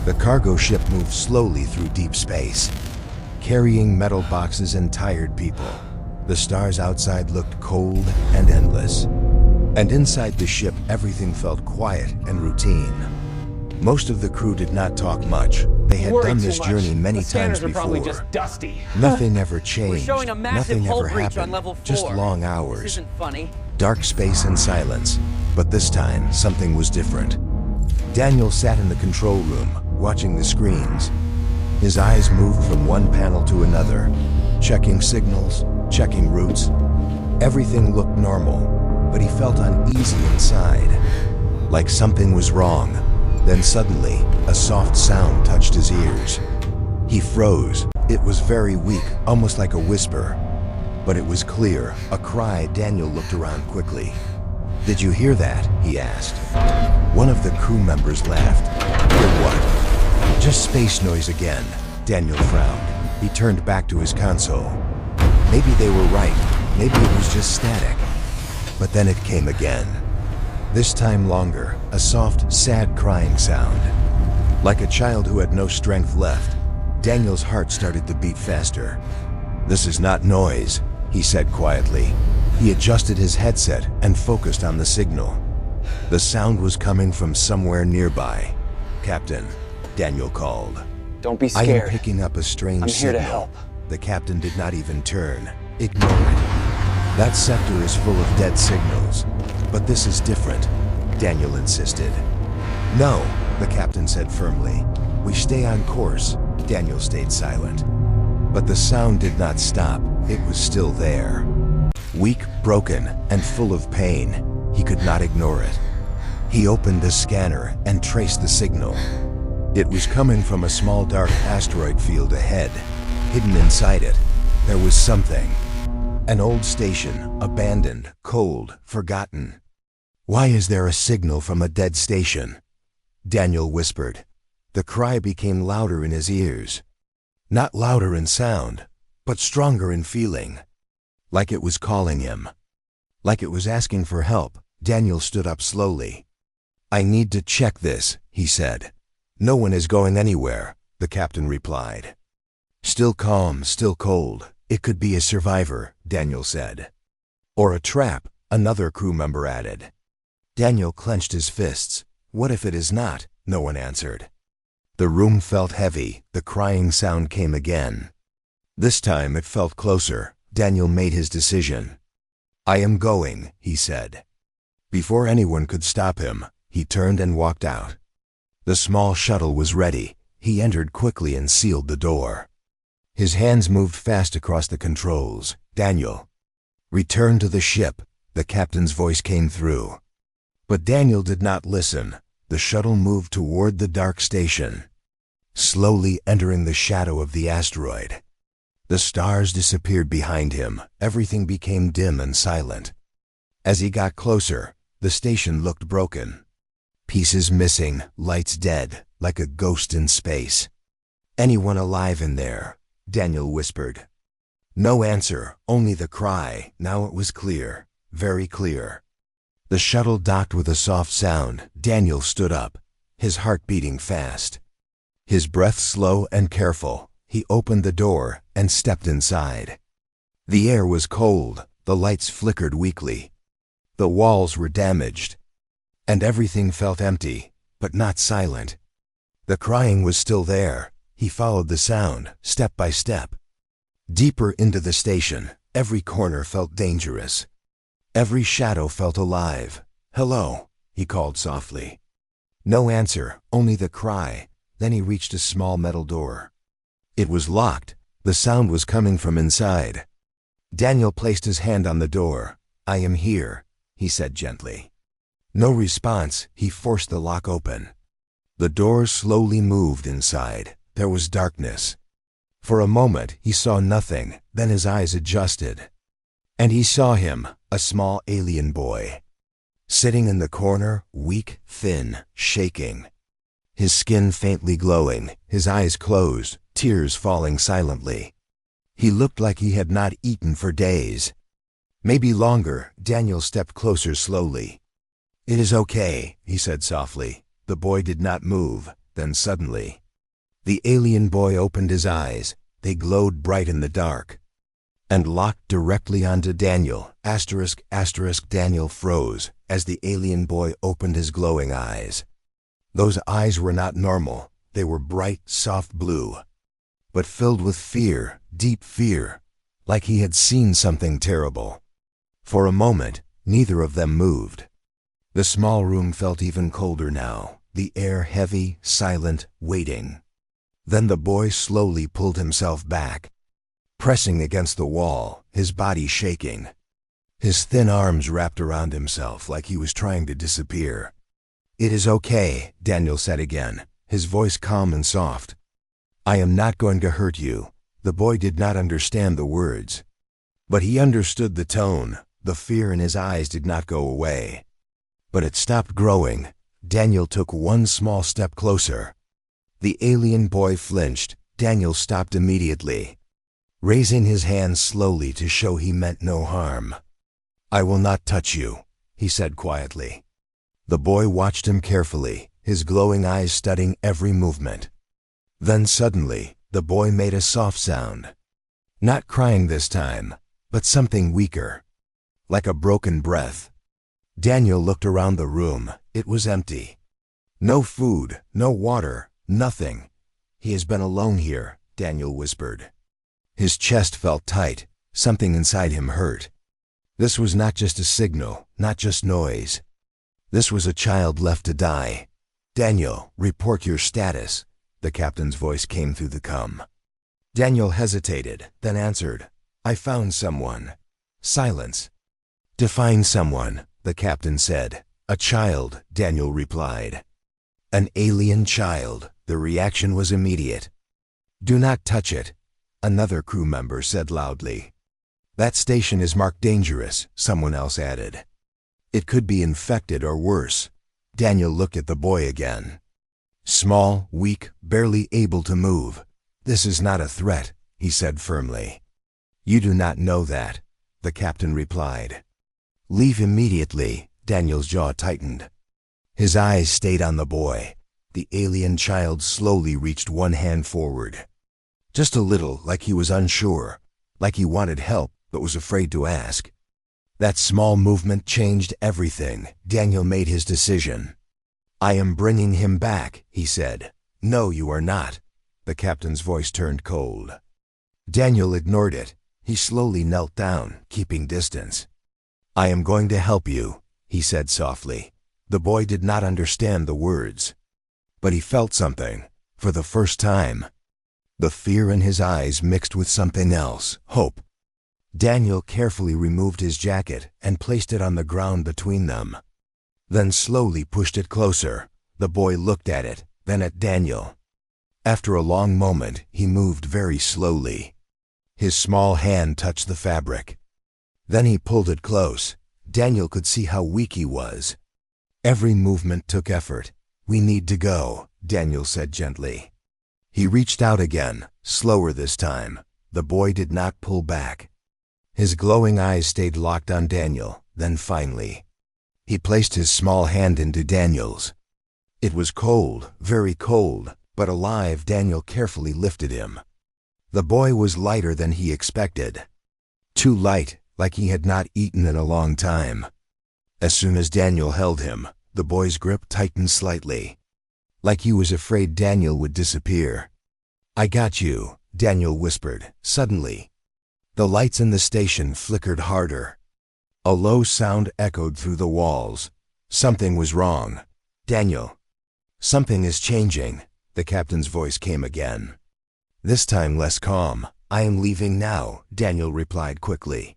The cargo ship moved slowly through deep space, carrying metal boxes and tired people. The stars outside looked cold and endless. And inside the ship, everything felt quiet and routine. Most of the crew did not talk much. They had done this journey many times before. Probably just dusty. Nothing ever changed. Showing a massive Nothing hull ever breach happened. on level 4. Just long hours. This isn't funny. Dark space and silence. But this time, something was different. Daniel sat in the control room, watching the screens. His eyes moved from one panel to another, checking signals, checking routes. Everything looked normal, but he felt uneasy inside, like something was wrong. Then suddenly, a soft sound touched his ears. He froze. It was very weak, almost like a whisper. But it was clear, a cry. Daniel looked around quickly. "Did you hear that?" he asked. One of the crew members laughed. "Hear what?" "Just space noise again." Daniel frowned. He turned back to his console. Maybe they were right. Maybe it was just static. But then it came again. This time longer, a soft, sad crying sound. Like a child who had no strength left. Daniel's heart started to beat faster. "This is not noise," he said quietly. He adjusted his headset and focused on the signal. The sound was coming from somewhere nearby. "Captain," Daniel called. Don't be "I scared. am picking up a strange I'm here signal." to help. The captain did not even turn. "Ignore it. That sector is full of dead signals. But this is different," Daniel insisted. "No," the captain said firmly. "We stay on course." Daniel stayed silent. But the sound did not stop. It was still there. Weak, broken, and full of pain. He could not ignore it. He opened the scanner and traced the signal. It was coming from a small dark asteroid field ahead. Hidden inside it, there was something. An old station, abandoned, cold, forgotten. "Why is there a signal from a dead station?" Daniel whispered. The cry became louder in his ears. Not louder in sound, but stronger in feeling. Like it was calling him. Like it was asking for help. Daniel stood up slowly. "I need to check this," he said. "No one is going anywhere," the captain replied. "Still calm, still cold. It could be a survivor," Daniel said. "Or a trap," another crew member added. Daniel clenched his fists. "What if it is not?" No one answered. The room felt heavy. The crying sound came again. This time it felt closer. Daniel made his decision. "I am going," he said. Before anyone could stop him, he turned and walked out. The small shuttle was ready. He entered quickly and sealed the door. His hands moved fast across the controls. "Daniel, return to the ship," the captain's voice came through. But Daniel did not listen. The shuttle moved toward the dark station, slowly entering the shadow of the asteroid. The stars disappeared behind him. Everything became dim and silent. As he got closer, the station looked broken. Pieces missing, lights dead, like a ghost in space. "Anyone alive in there?" Daniel whispered. No answer, only the cry. Now it was clear, very clear. The shuttle docked with a soft sound. Daniel stood up, his heart beating fast. His breath slow and careful. He opened the door and stepped inside. The air was cold. The lights flickered weakly. The walls were damaged. And everything felt empty, but not silent. The crying was still there. He followed the sound, step by step. Deeper into the station, every corner felt dangerous. Every shadow felt alive. "Hello," he called softly. No answer, only the cry. Then he reached a small metal door. It was locked. The sound was coming from inside. Daniel placed his hand on the door. "I am here," he said gently. No response. He forced the lock open. The door slowly moved inside. There was darkness. For a moment he saw nothing, then his eyes adjusted. And he saw him, a small alien boy. Sitting in the corner, weak, thin, shaking. His skin faintly glowing, his eyes closed, tears falling silently. He looked like he had not eaten for days. Maybe longer. Daniel stepped closer slowly. "It is okay," he said softly. The boy did not move. Then suddenly, the alien boy opened his eyes. They glowed bright in the dark and locked directly onto Daniel. ****. Daniel froze as the alien boy opened his glowing eyes. Those eyes were not normal. They were bright, soft blue, but filled with fear, deep fear, like he had seen something terrible. For a moment, neither of them moved. The small room felt even colder now, the air heavy, silent, waiting. Then the boy slowly pulled himself back, pressing against the wall, his body shaking. His thin arms wrapped around himself like he was trying to disappear. "It is okay," Daniel said again, his voice calm and soft. "I am not going to hurt you." The boy did not understand the words, but he understood the tone. The fear in his eyes did not go away, but it stopped growing. Daniel took one small step closer. The alien boy flinched. Daniel stopped immediately, raising his hand slowly to show he meant no harm. "I will not touch you," he said quietly. The boy watched him carefully, his glowing eyes studying every movement. Then suddenly, the boy made a soft sound. Not crying this time, but something weaker, like a broken breath. Daniel looked around the room. It was empty. No food, no water, nothing. "He has been alone here," Daniel whispered. His chest felt tight. Something inside him hurt. This was not just a signal, not just noise. This was a child left to die. "Daniel, report your status," the captain's voice came through the comm. Daniel hesitated, then answered, "I found someone." Silence. "Define someone," the captain said. "A child," Daniel replied. "An alien child." The reaction was immediate. "Do not touch it," another crew member said loudly. "That station is marked dangerous," someone else added. "It could be infected or worse." Daniel looked at the boy again. Small, weak, barely able to move. "This is not a threat," he said firmly. "You do not know that," the captain replied. "Leave immediately." Daniel's jaw tightened. His eyes stayed on the boy. The alien child slowly reached one hand forward. Just a little, like he was unsure, like he wanted help but was afraid to ask. That small movement changed everything. Daniel made his decision. "I am bringing him back," he said. "No, you are not." The captain's voice turned cold. Daniel ignored it. He slowly knelt down, keeping distance. "I am going to help you," he said softly. The boy did not understand the words, but he felt something, for the first time. The fear in his eyes mixed with something else, hope. Daniel carefully removed his jacket and placed it on the ground between them, then slowly pushed it closer. The boy looked at it, then at Daniel. After a long moment, he moved very slowly. His small hand touched the fabric. Then he pulled it close. Daniel could see how weak he was. Every movement took effort. "We need to go," Daniel said gently. He reached out again, slower this time. The boy did not pull back. His glowing eyes stayed locked on Daniel. Then finally, he placed his small hand into Daniel's. It was cold, very cold, but alive. Daniel carefully lifted him. The boy was lighter than he expected. Too light, like he had not eaten in a long time. As soon as Daniel held him, the boy's grip tightened slightly, like he was afraid Daniel would disappear. "I got you," Daniel whispered. Suddenly, the lights in the station flickered harder. A low sound echoed through the walls. Something was wrong. "Daniel, something is changing," the captain's voice came again. This time less calm. "I am leaving now," Daniel replied quickly.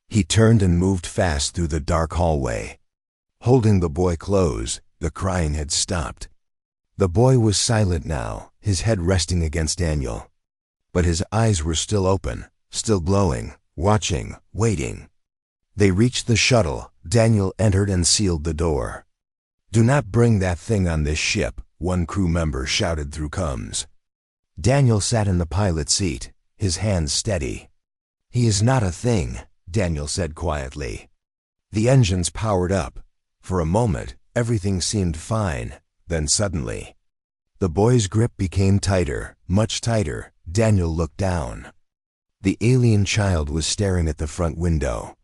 He turned and moved fast through the dark hallway. Holding the boy close, the crying had stopped. The boy was silent now, his head resting against Daniel. But his eyes were still open, still glowing, watching, waiting. They reached the shuttle. Daniel entered and sealed the door. "Do not bring that thing on this ship," one crew member shouted through comms. Daniel sat in the pilot seat, his hands steady. "He is not a thing," Daniel said quietly. The engines powered up. For a moment, everything seemed fine. Then suddenly, The boy's grip became tighter, much tighter. Daniel looked down. The alien child was staring at the front window.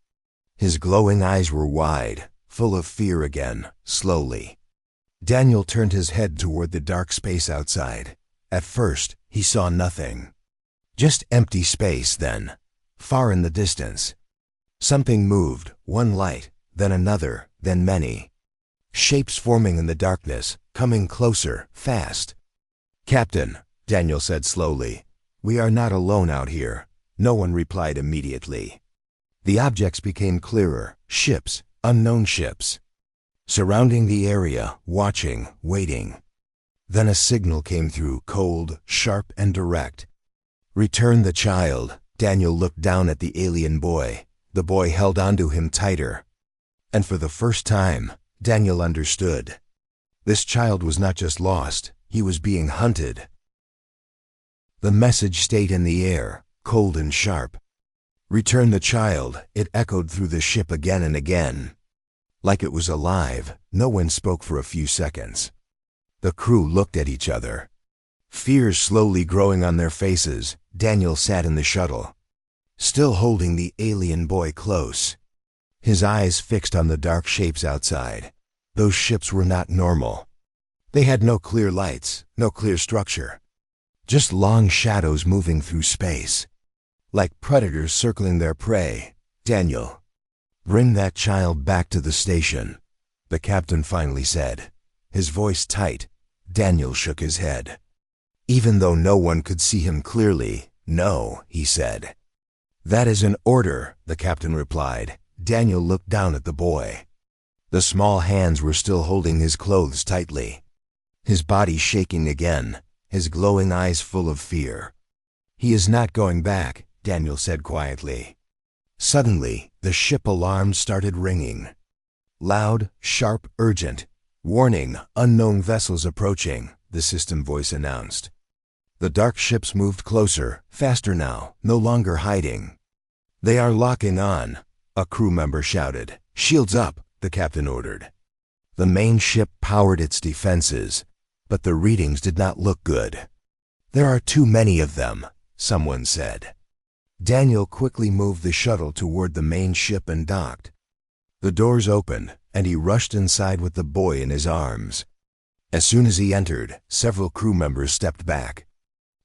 His glowing eyes were wide, full of fear again, slowly. Daniel turned his head toward the dark space outside. At first, he saw nothing. Just empty space then, far in the distance. Something moved, one light, then another, then many. Shapes forming in the darkness, coming closer, fast. "Captain," Daniel said slowly, "we are not alone out here." No one replied immediately. The objects became clearer, ships, unknown ships. Surrounding the area, watching, waiting. Then a signal came through, cold, sharp, and direct. "Return the child." Daniel looked down at the alien boy. The boy held onto him tighter. And for the first time, Daniel understood. This child was not just lost, he was being hunted. The message stayed in the air, cold and sharp. "Return the child," it echoed through the ship again and again. Like it was alive, no one spoke for a few seconds. The crew looked at each other. Fears slowly growing on their faces, Daniel sat in the shuttle, still holding the alien boy close. His eyes fixed on the dark shapes outside. Those ships were not normal. They had no clear lights, no clear structure. Just long shadows moving through space. Like predators circling their prey. "Daniel, bring that child back to the station," the captain finally said. His voice tight. Daniel shook his head. Even though no one could see him clearly, "No," he said. "That is an order," the captain replied. Daniel looked down at the boy. The small hands were still holding his clothes tightly. His body shaking again, his glowing eyes full of fear. "He is not going back," Daniel said quietly. Suddenly, the ship alarms started ringing. Loud, sharp, urgent. "Warning, unknown vessels approaching," the system voice announced. The dark ships moved closer, faster now, no longer hiding. "They are locking on," a crew member shouted. "Shields up," the captain ordered. The main ship powered its defenses, but the readings did not look good. "There are too many of them," someone said. Daniel quickly moved the shuttle toward the main ship and docked. The doors opened, and he rushed inside with the boy in his arms. As soon as he entered, several crew members stepped back.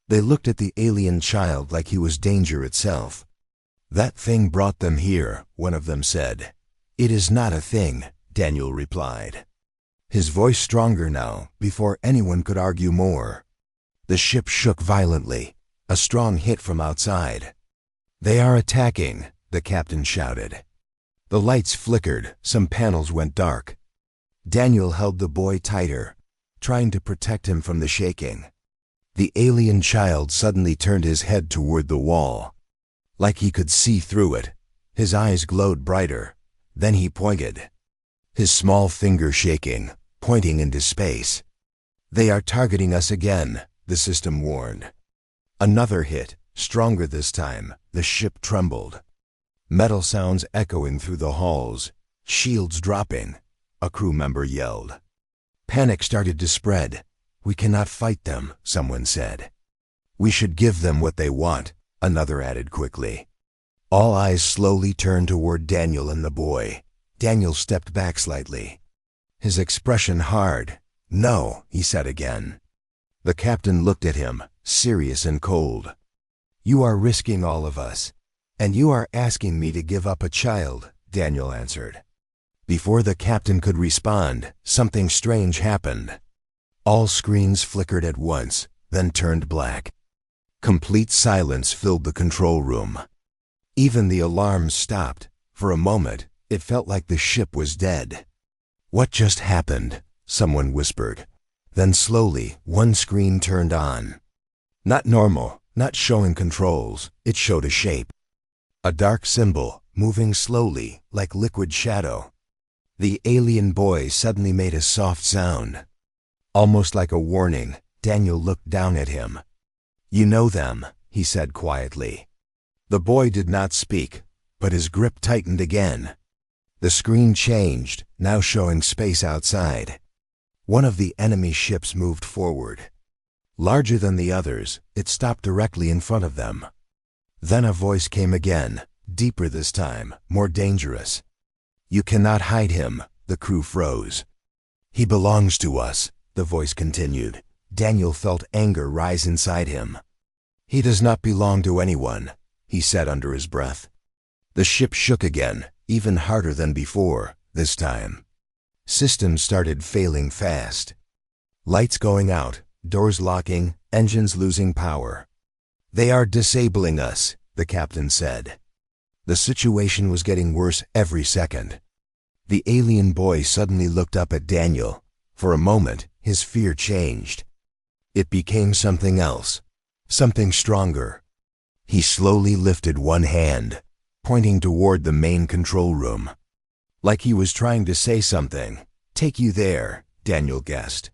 They looked at the alien child like he was danger itself. "That thing brought them here," one of them said. "It is not a thing," Daniel replied. His voice stronger now, before anyone could argue more. The ship shook violently, a strong hit from outside. "They are attacking," the captain shouted. The lights flickered, some panels went dark. Daniel held the boy tighter, trying to protect him from the shaking. The alien child suddenly turned his head toward the wall. Like he could see through it. His eyes glowed brighter. Then he pointed. His small finger shaking, pointing into space. "They are targeting us again," the system warned. Another hit, stronger this time. The ship trembled. Metal sounds echoing through the halls. "Shields dropping," a crew member yelled. Panic started to spread. "We cannot fight them," someone said. "We should give them what they want," another added quickly. All eyes slowly turned toward Daniel and the boy. Daniel stepped back slightly. His expression hard. "No," he said again. The captain looked at him, serious and cold. "You are risking all of us, and you are asking me to give up a child," Daniel answered. Before the captain could respond, something strange happened. All screens flickered at once, then turned black. Complete silence filled the control room. Even the alarms stopped. For a moment, it felt like the ship was dead. "What just happened?" someone whispered. Then slowly, one screen turned on. Not normal, not showing controls. It showed a shape. A dark symbol, moving slowly, like liquid shadow. The alien boy suddenly made a soft sound. Almost like a warning, Daniel looked down at him. "You know them," he said quietly. The boy did not speak, but his grip tightened again. The screen changed, now showing space outside. One of the enemy ships moved forward. Larger than the others, it stopped directly in front of them. Then a voice came again, deeper this time, more dangerous. "You cannot hide him." The crew froze. "He belongs to us," the voice continued. Daniel felt anger rise inside him. "He does not belong to anyone," he said under his breath. The ship shook again, even harder than before, this time. Systems started failing fast. Lights going out, doors locking, engines losing power. "They are disabling us," the captain said. The situation was getting worse every second. The alien boy suddenly looked up at Daniel. For a moment, his fear changed. It became something else, something stronger. He slowly lifted one hand, pointing toward the main control room. Like he was trying to say something. "Take you there," Daniel guessed.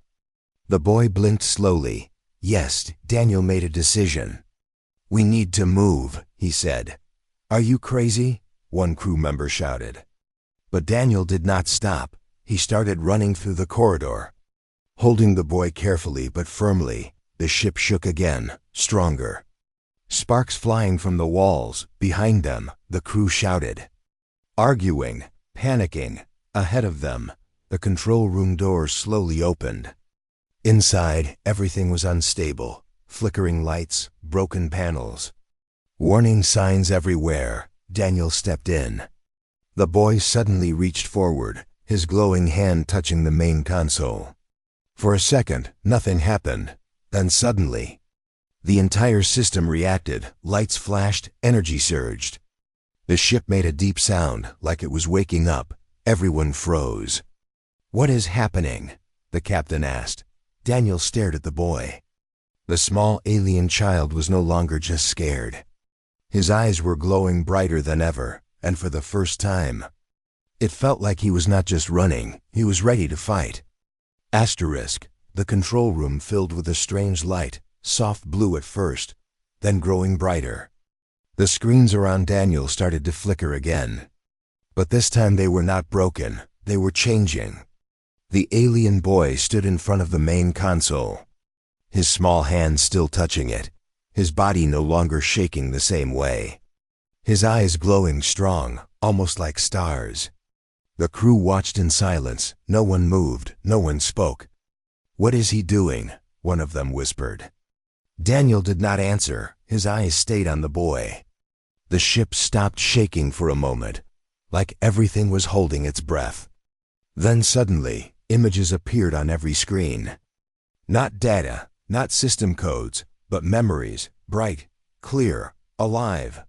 The boy blinked slowly. Yes, Daniel made a decision. "We need to move," he said. "Are you crazy?" one crew member shouted. But Daniel did not stop. He started running through the corridor. Holding the boy carefully but firmly, the ship shook again, stronger. Sparks flying from the walls. Behind them, the crew shouted. Arguing, panicking. Ahead of them, the control room doors slowly opened. Inside, everything was unstable. Flickering lights, broken panels. Warning signs everywhere. Daniel stepped in. The boy suddenly reached forward, his glowing hand touching the main console. For a second, nothing happened. Then suddenly, the entire system reacted. Lights flashed, energy surged. The ship made a deep sound, like it was waking up. Everyone froze. "What is happening?" the captain asked. Daniel stared at the boy. The small alien child was no longer just scared. His eyes were glowing brighter than ever, and for the first time, it felt like he was not just running, he was ready to fight. Asterisk, the control room filled with a strange light, soft blue at first, then growing brighter. The screens around Daniel started to flicker again. But this time they were not broken, they were changing. The alien boy stood in front of the main console, his small hand still touching it, his body no longer shaking the same way. His eyes glowing strong, almost like stars. The crew watched in silence. No one moved, no one spoke. "What is he doing?" one of them whispered. Daniel did not answer. His eyes stayed on the boy. The ship stopped shaking for a moment, like everything was holding its breath. Then suddenly, images appeared on every screen. Not data, not system codes, but memories, bright, clear, alive.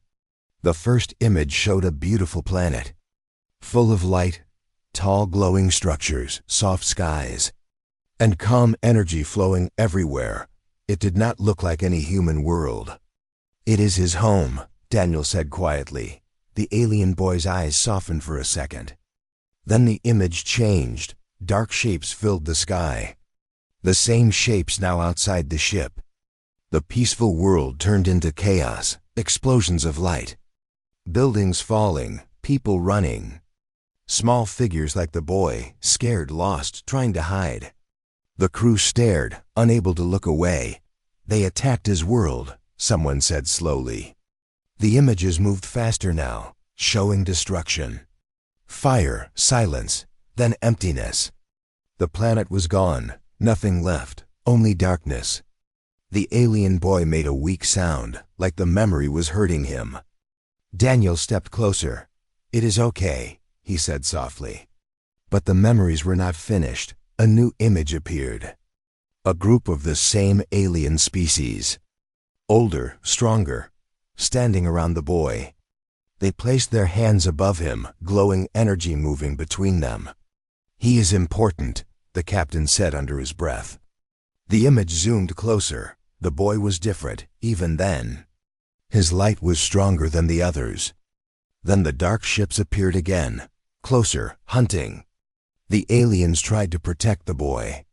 The first image showed a beautiful planet, full of light, tall glowing structures, soft skies, and calm energy flowing everywhere. It did not look like any human world. "It is his home," Daniel said quietly. The alien boy's eyes softened for a second. Then the image changed. Dark shapes filled the sky. The same shapes now outside the ship. The peaceful world turned into chaos, explosions of light. Buildings falling, people running. Small figures like the boy, scared, lost, trying to hide. The crew stared, unable to look away. "They attacked his world," someone said slowly. The images moved faster now, showing destruction. Fire, silence, then emptiness. The planet was gone, nothing left, only darkness. The alien boy made a weak sound, like the memory was hurting him. Daniel stepped closer. "It is okay," he said softly. But the memories were not finished. A new image appeared. A group of the same alien species. Older, stronger, standing around the boy. They placed their hands above him, glowing energy moving between them. "He is important," the captain said under his breath. The image zoomed closer. The boy was different, even then. His light was stronger than the others. Then the dark ships appeared again, closer, hunting. The aliens tried to protect the boy.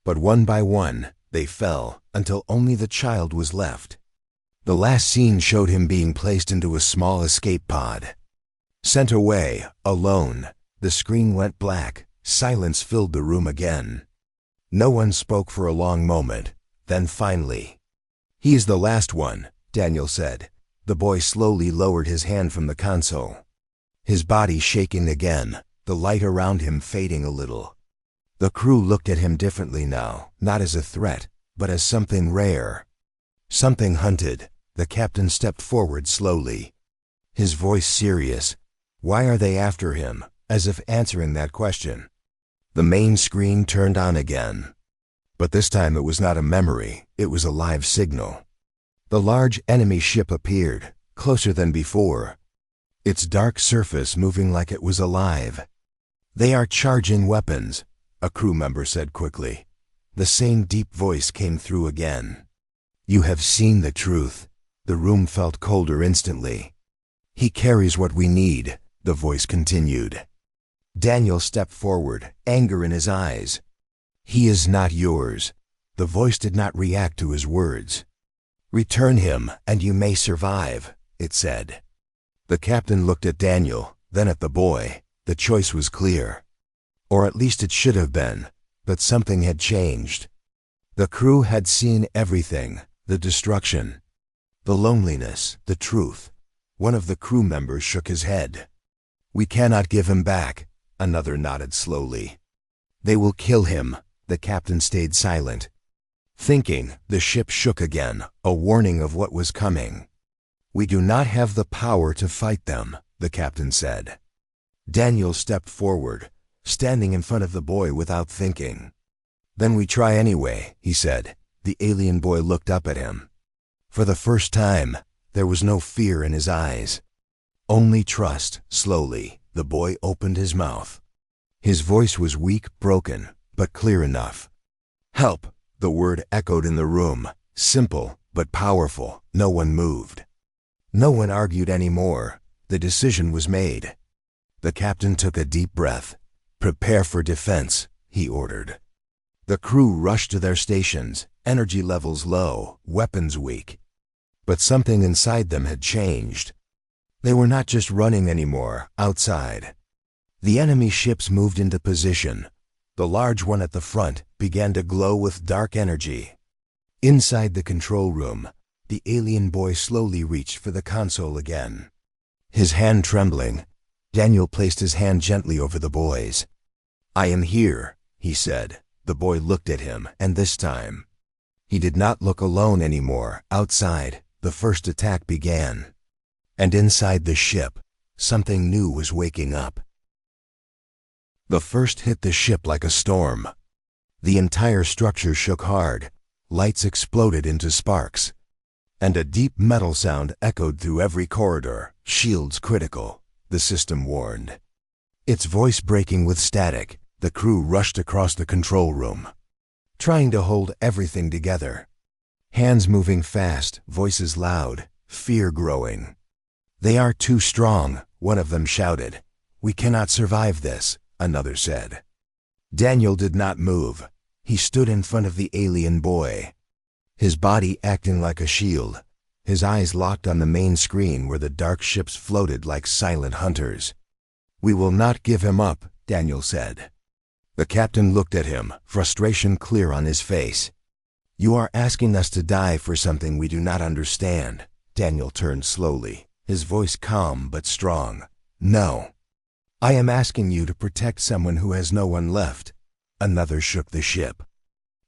But one by one, they fell, until only the child was left. The last scene showed him being placed into a small escape pod. Sent away, alone, the screen went black. Silence filled the room again. No one spoke for a long moment. Then finally, "He is the last one," Daniel said. The boy slowly lowered his hand from the console, his body shaking again, the light around him fading a little. The crew looked at him differently now, not as a threat, but as something rare, something hunted. The captain stepped forward slowly, his voice serious. "Why are they after him?" As if answering that question, the main screen turned on again. But this time it was not a memory, it was a live signal. The large enemy ship appeared, closer than before, its dark surface moving like it was alive. "They are charging weapons," a crew member said quickly. The same deep voice came through again. "You have seen the truth." The room felt colder instantly. "He carries what we need," the voice continued. Daniel stepped forward, anger in his eyes. "He is not yours." The voice did not react to his words. "Return him, and you may survive," it said. The captain looked at Daniel, then at the boy. The choice was clear. Or at least it should have been, but something had changed. The crew had seen everything, the destruction, the loneliness, the truth. One of the crew members shook his head. "We cannot give him back," another nodded slowly. "They will kill him." The captain stayed silent, thinking. The ship shook again, a warning of what was coming. "We do not have the power to fight them," the captain said. Daniel stepped forward, standing in front of the boy without thinking. "Then we try anyway," he said. The alien boy looked up at him. For the first time, there was no fear in his eyes, only trust. Slowly, the boy opened his mouth. His voice was weak, broken, but clear enough. "Help!" The word echoed in the room, simple but powerful. No one moved. No one argued anymore. The decision was made. The captain took a deep breath. "Prepare for defense," he ordered. The crew rushed to their stations, energy levels low, weapons weak. But something inside them had changed. They were not just running anymore, outside. The enemy ships moved into position. The large one at the front began to glow with dark energy. Inside the control room, the alien boy slowly reached for the console again. His hand trembling, Daniel placed his hand gently over the boy's. "I am here," he said. The boy looked at him, and this time, he did not look alone anymore. Outside, the first attack began. And inside the ship, something new was waking up. The first hit the ship like a storm. The entire structure shook hard, lights exploded into sparks, and a deep metal sound echoed through every corridor. "Shields critical," the system warned. Its voice breaking with static, the crew rushed across the control room, trying to hold everything together. Hands moving fast, voices loud, fear growing. "They are too strong," one of them shouted. "We cannot survive this," another said. Daniel did not move. He stood in front of the alien boy, his body acting like a shield, his eyes locked on the main screen where the dark ships floated like silent hunters. "We will not give him up," Daniel said. The captain looked at him, frustration clear on his face. "You are asking us to die for something we do not understand." Daniel turned slowly, his voice calm but strong. "No. I am asking you to protect someone who has no one left." Another shook the ship.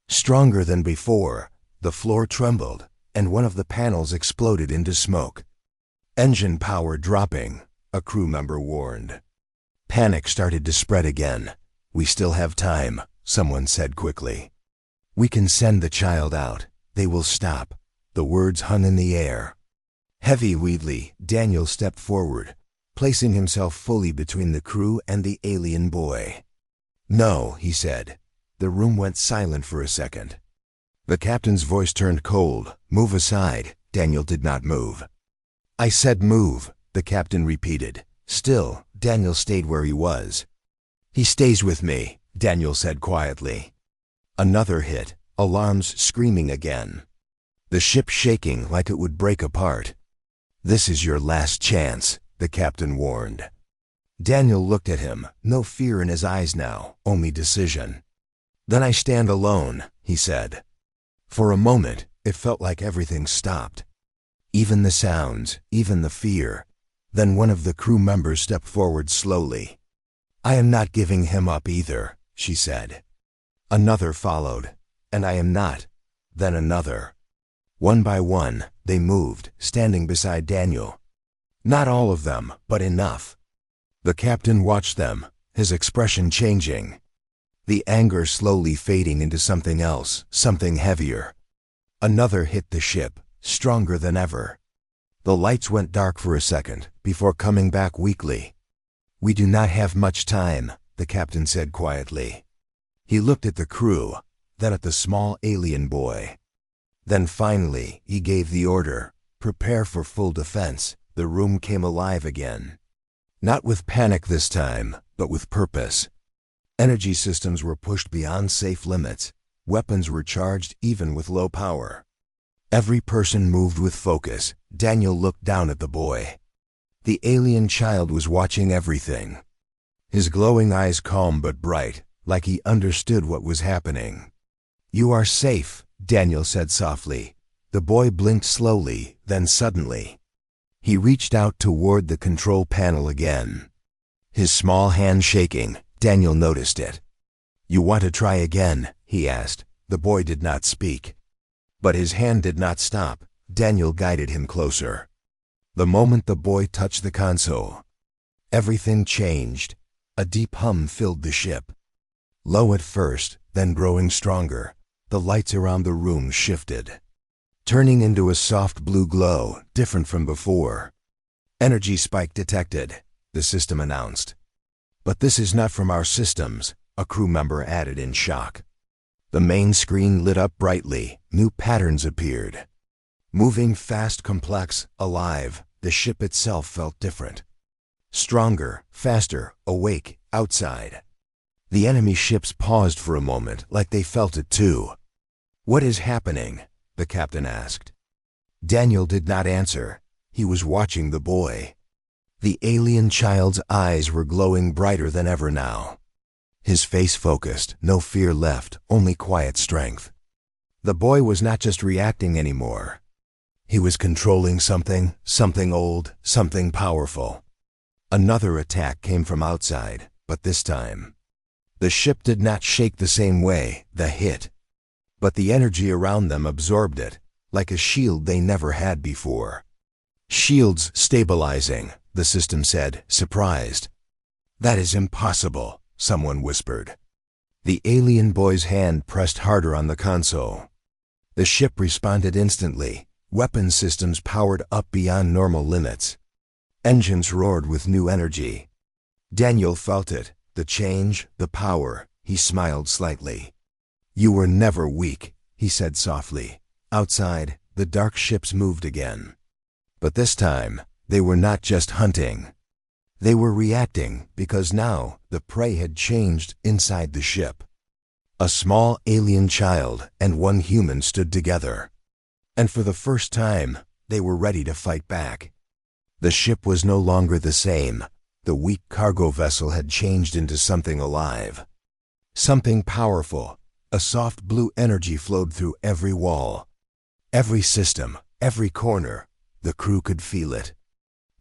Stronger than before, the floor trembled, and one of the panels exploded into smoke. "Engine power dropping," a crew member warned. Panic started to spread again. "We still have time," someone said quickly. "We can send the child out. They will stop." The words hung in the air. Heavyweighty, Daniel stepped forward, placing himself fully between the crew and the alien boy. "No," he said. The room went silent for a second. The captain's voice turned cold. "Move aside." Daniel did not move. "I said move," the captain repeated. Still, Daniel stayed where he was. "He stays with me," Daniel said quietly. Another hit, alarms screaming again. The ship shaking like it would break apart. "This is your last chance," the captain warned. Daniel looked at him, no fear in his eyes now, only decision. "Then I stand alone," he said. For a moment, it felt like everything stopped. Even the sounds, even the fear. Then one of the crew members stepped forward slowly. "I am not giving him up either," she said. Another followed. "And I am not." Then another. One by one, they moved, standing beside Daniel. Not all of them, but enough. The captain watched them, his expression changing. The anger slowly fading into something else, something heavier. Another hit the ship, stronger than ever. The lights went dark for a second, before coming back weakly. "We do not have much time," the captain said quietly. He looked at the crew, then at the small alien boy. Then finally, he gave the order, "Prepare for full defense." The room came alive again. Not with panic this time, but with purpose. Energy systems were pushed beyond safe limits. Weapons were charged even with low power. Every person moved with focus. Daniel looked down at the boy. The alien child was watching everything. His glowing eyes calm but bright, like he understood what was happening. "You are safe," Daniel said softly. The boy blinked slowly, then suddenly. He reached out toward the control panel again. His small hand shaking, Daniel noticed it. "You want to try again?" he asked. The boy did not speak. But his hand did not stop. Daniel guided him closer. The moment the boy touched the console, everything changed. A deep hum filled the ship. Low at first, then growing stronger, the lights around the room shifted, turning into a soft blue glow, different from before. "Energy spike detected," the system announced. "But this is not from our systems," a crew member added in shock. The main screen lit up brightly. New patterns appeared. Moving fast, complex, alive, the ship itself felt different. Stronger, faster, awake, outside. The enemy ships paused for a moment, like they felt it too. "What is happening?" the captain asked. Daniel did not answer. He was watching the boy. The alien child's eyes were glowing brighter than ever now. His face focused, no fear left, only quiet strength. The boy was not just reacting anymore. He was controlling something, something old, something powerful. Another attack came from outside, but this time, the ship did not shake the same way, the hit. But the energy around them absorbed it, like a shield they never had before. "Shields stabilizing," the system said, surprised. "That is impossible," someone whispered. The alien boy's hand pressed harder on the console. The ship responded instantly. Weapon systems powered up beyond normal limits. Engines roared with new energy. Daniel felt it, the change, the power. He smiled slightly. "You were never weak," he said softly. Outside, the dark ships moved again. But this time, they were not just hunting. They were reacting, because now the prey had changed inside the ship. A small alien child and one human stood together. And for the first time, they were ready to fight back. The ship was no longer the same. The weak cargo vessel had changed into something alive. Something powerful. A soft blue energy flowed through every wall. Every system, every corner. The crew could feel it.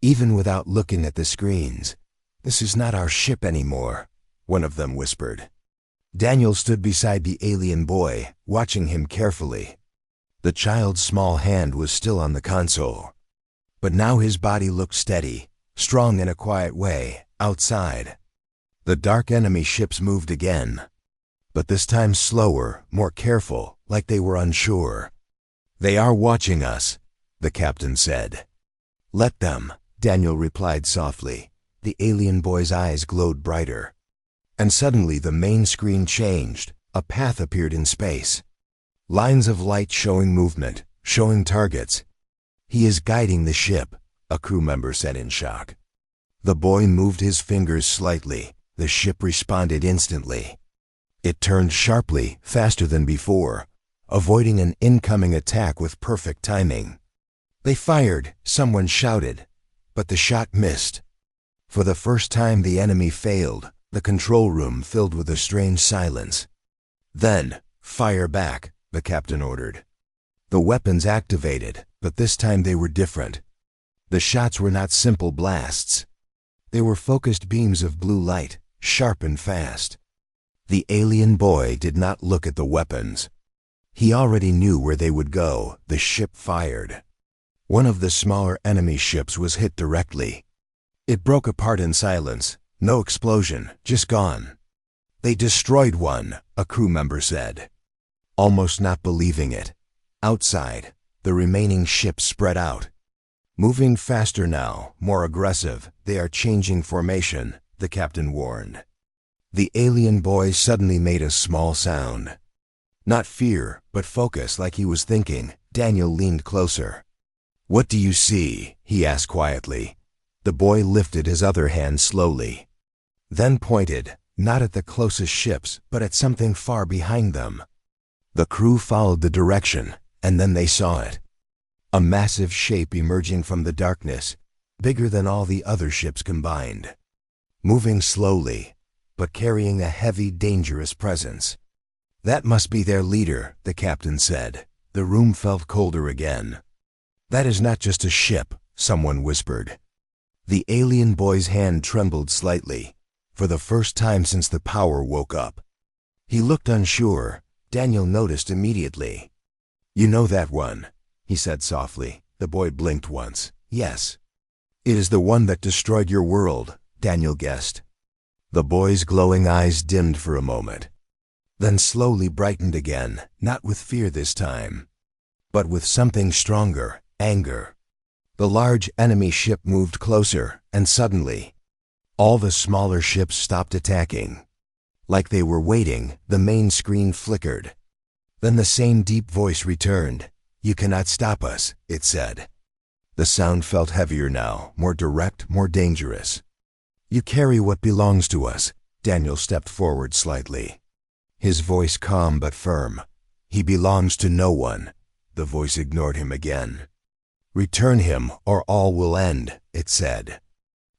Even without looking at the screens. "This is not our ship anymore," one of them whispered. Daniel stood beside the alien boy, watching him carefully. The child's small hand was still on the console. But now his body looked steady, strong in a quiet way, outside. The dark enemy ships moved again. But this time slower, more careful, like they were unsure. "They are watching us," the captain said. "Let them," Daniel replied softly. The alien boy's eyes glowed brighter. And suddenly the main screen changed. A path appeared in space. Lines of light showing movement, showing targets. "He is guiding the ship," a crew member said in shock. The boy moved his fingers slightly. The ship responded instantly. It turned sharply, faster than before, avoiding an incoming attack with perfect timing. They fired, someone shouted, but the shot missed. For the first time the enemy failed, the control room filled with a strange silence. Then, "Fire back," the captain ordered. The weapons activated, but this time they were different. The shots were not simple blasts. They were focused beams of blue light, sharp and fast. The alien boy did not look at the weapons. He already knew where they would go. The ship fired. One of the smaller enemy ships was hit directly. It broke apart in silence. No explosion, just gone. They destroyed one, a crew member said, almost not believing it. Outside, the remaining ships spread out. Moving faster now, more aggressive, they are changing formation, the captain warned. The alien boy suddenly made a small sound. Not fear, but focus, like he was thinking. Daniel leaned closer. "What do you see?" he asked quietly. The boy lifted his other hand slowly, then pointed, not at the closest ships, but at something far behind them. The crew followed the direction, and then they saw it. A massive shape emerging from the darkness, bigger than all the other ships combined. Moving slowly, but carrying a heavy, dangerous presence. "That must be their leader," the captain said. The room felt colder again. "That is not just a ship," someone whispered. The alien boy's hand trembled slightly, for the first time since the power woke up. He looked unsure. Daniel noticed immediately. "You know that one," he said softly. The boy blinked once. "Yes." "It is the one that destroyed your world," Daniel guessed. The boy's glowing eyes dimmed for a moment, then slowly brightened again, not with fear this time, but with something stronger, anger. The large enemy ship moved closer, and suddenly, all the smaller ships stopped attacking. Like they were waiting, the main screen flickered. Then the same deep voice returned. "You cannot stop us," it said. The sound felt heavier now, more direct, more dangerous. "You carry what belongs to us." Daniel stepped forward slightly, his voice calm but firm. "He belongs to no one." The voice ignored him again. "Return him, or all will end," it said.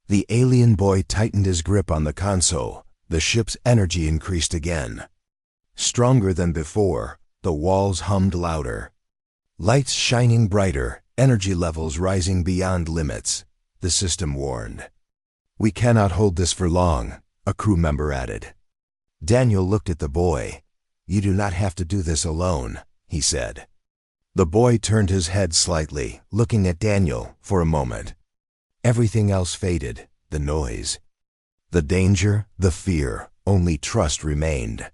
The alien boy tightened his grip on the console. The ship's energy increased again. Stronger than before, the walls hummed louder. Lights shining brighter, energy levels rising beyond limits. The system warned. "We cannot hold this for long," a crew member added. Daniel looked at the boy. "You do not have to do this alone," he said. The boy turned his head slightly, looking at Daniel for a moment. Everything else faded, the noise, the danger, the fear. Only trust remained.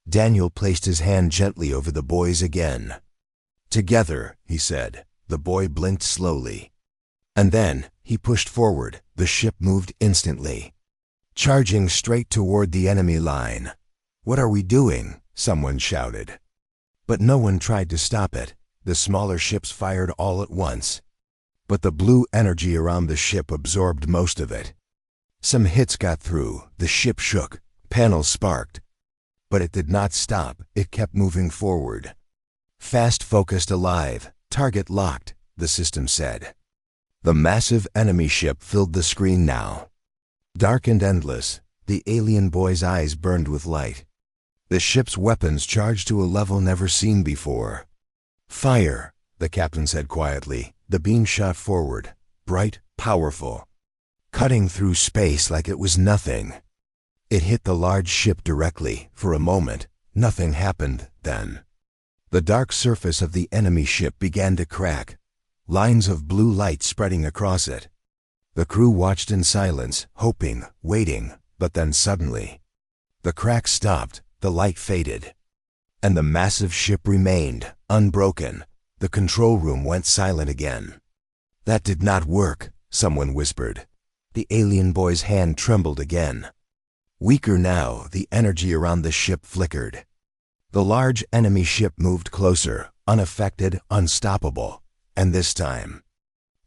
Daniel placed his hand gently over the boy's again. "Together," he said. The boy blinked slowly. And then, he pushed forward. The ship moved instantly, charging straight toward the enemy line. "What are we doing?" someone shouted. But no one tried to stop it. The smaller ships fired all at once, but the blue energy around the ship absorbed most of it. Some hits got through. The ship shook. Panels sparked. But it did not stop. It kept moving forward. "Fast, focused, alive. Target locked," the system said. The massive enemy ship filled the screen now. Dark and endless, the alien boy's eyes burned with light. The ship's weapons charged to a level never seen before. "Fire," the captain said quietly. The beam shot forward, bright, powerful, cutting through space like it was nothing. It hit the large ship directly. For a moment, nothing happened. Then, the dark surface of the enemy ship began to crack, lines of blue light spreading across it. The crew watched in silence, hoping, waiting, but then suddenly, the crack stopped, the light faded, and the massive ship remained, unbroken. The control room went silent again. "That did not work," someone whispered. The alien boy's hand trembled again. Weaker now, the energy around the ship flickered. The large enemy ship moved closer, unaffected, unstoppable. And this time,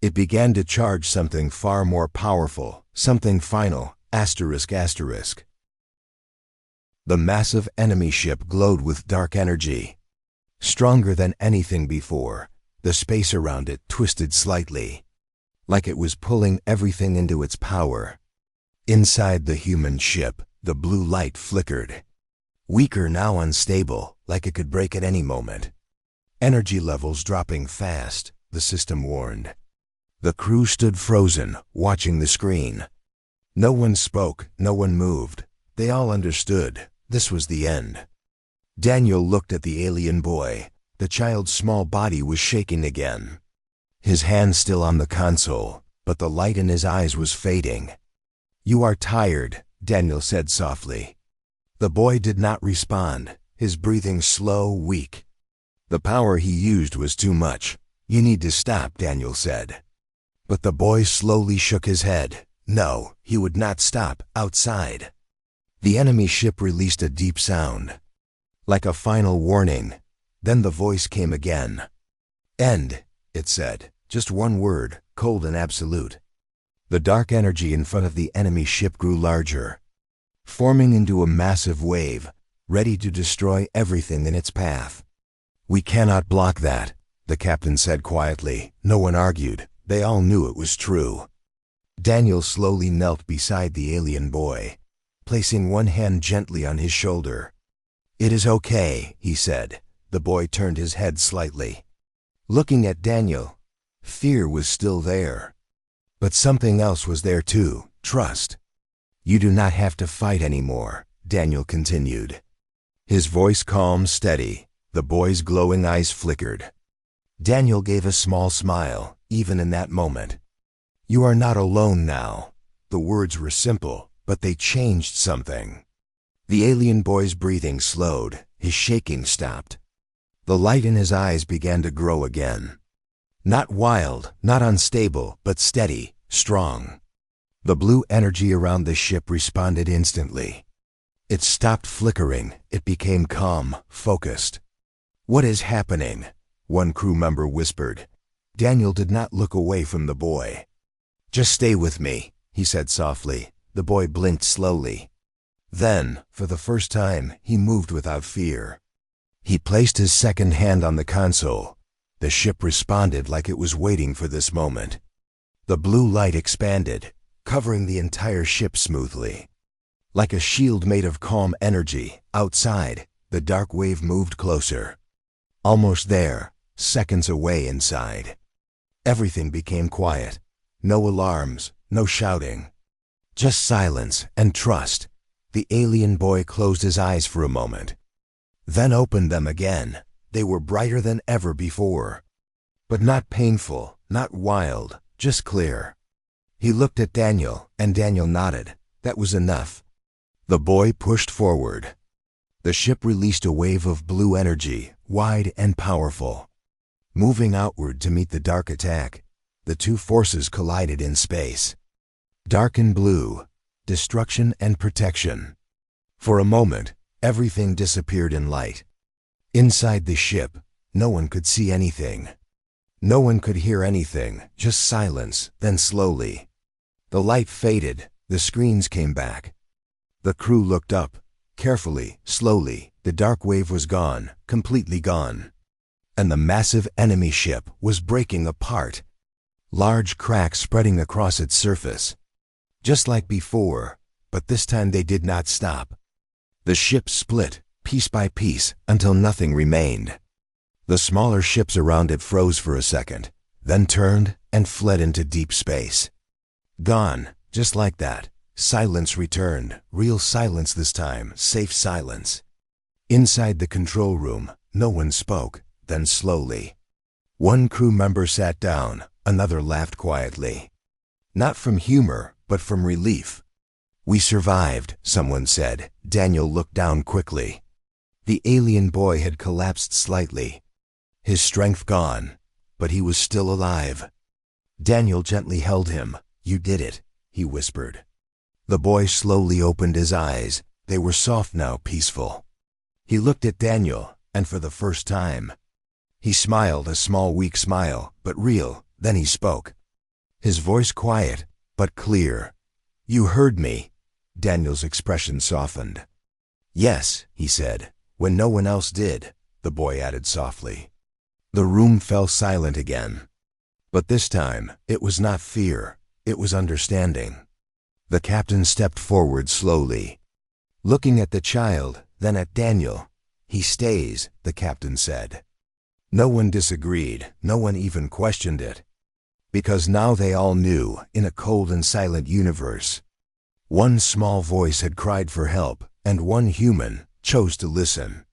it began to charge something far more powerful, something final, asterisk asterisk. The massive enemy ship glowed with dark energy, stronger than anything before. The space around it twisted slightly, like it was pulling everything into its power. Inside the human ship, the blue light flickered. Weaker, now unstable, like it could break at any moment. Energy levels dropping fast, the system warned. The crew stood frozen, watching the screen. No one spoke, no one moved. They all understood. This was the end. Daniel looked at the alien boy. The child's small body was shaking again. His hand still on the console, but the light in his eyes was fading. "You are tired," Daniel said softly. The boy did not respond, his breathing slow, weak. The power he used was too much. "You need to stop," Daniel said. But the boy slowly shook his head. No, he would not stop. Outside, the enemy ship released a deep sound, like a final warning. Then the voice came again. "End," it said. Just one word, cold and absolute. The dark energy in front of the enemy ship grew larger, forming into a massive wave, ready to destroy everything in its path. "We cannot block that," the captain said quietly. No one argued. They all knew it was true. Daniel slowly knelt beside the alien boy, placing one hand gently on his shoulder. "It is okay," he said. The boy turned his head slightly, looking at Daniel. Fear was still there. But something else was there too, trust. "You do not have to fight anymore," Daniel continued. His voice calm, steady. The boy's glowing eyes flickered. Daniel gave a small smile, even in that moment. "You are not alone now." The words were simple, but they changed something. The alien boy's breathing slowed, his shaking stopped. The light in his eyes began to grow again. Not wild, not unstable, but steady, strong. The blue energy around the ship responded instantly. It stopped flickering, it became calm, focused. "What is happening?" one crew member whispered. Daniel did not look away from the boy. "Just stay with me," he said softly. The boy blinked slowly. Then, for the first time, he moved without fear. He placed his second hand on the console. The ship responded like it was waiting for this moment. The blue light expanded, covering the entire ship smoothly. Like a shield made of calm energy, outside, the dark wave moved closer. Almost there, seconds away inside. Everything became quiet. No alarms, no shouting. Just silence and trust. The alien boy closed his eyes for a moment, then opened them again. They were brighter than ever before. But not painful, not wild, just clear. He looked at Daniel, and Daniel nodded. That was enough. The boy pushed forward. The ship released a wave of blue energy, wide and powerful. Moving outward to meet the dark attack, the two forces collided in space. Dark and blue, destruction and protection. For a moment, everything disappeared in light. Inside the ship, no one could see anything. No one could hear anything, just silence, then slowly. The light faded, the screens came back. The crew looked up. Carefully, slowly, the dark wave was gone, completely gone. And the massive enemy ship was breaking apart. Large cracks spreading across its surface. Just like before, but this time they did not stop. The ship split, piece by piece, until nothing remained. The smaller ships around it froze for a second, then turned and fled into deep space. Gone, just like that. Silence returned, real silence this time, safe silence. Inside the control room, no one spoke, then slowly. One crew member sat down, another laughed quietly. Not from humor, but from relief. "We survived," someone said. Daniel looked down quickly. The alien boy had collapsed slightly. His strength gone, but he was still alive. Daniel gently held him. "You did it," he whispered. The boy slowly opened his eyes. They were soft now, peaceful. He looked at Daniel, and for the first time, he smiled, a small weak smile, but real. Then he spoke. His voice quiet, but clear. "You heard me." Daniel's expression softened. "Yes," he said, "when no one else did," the boy added softly. The room fell silent again. But this time, it was not fear, it was understanding. The captain stepped forward slowly. Looking at the child, then at Daniel. He stays, the captain said. No one disagreed, no one even questioned it. Because now they all knew, in a cold and silent universe, one small voice had cried for help, and one human chose to listen.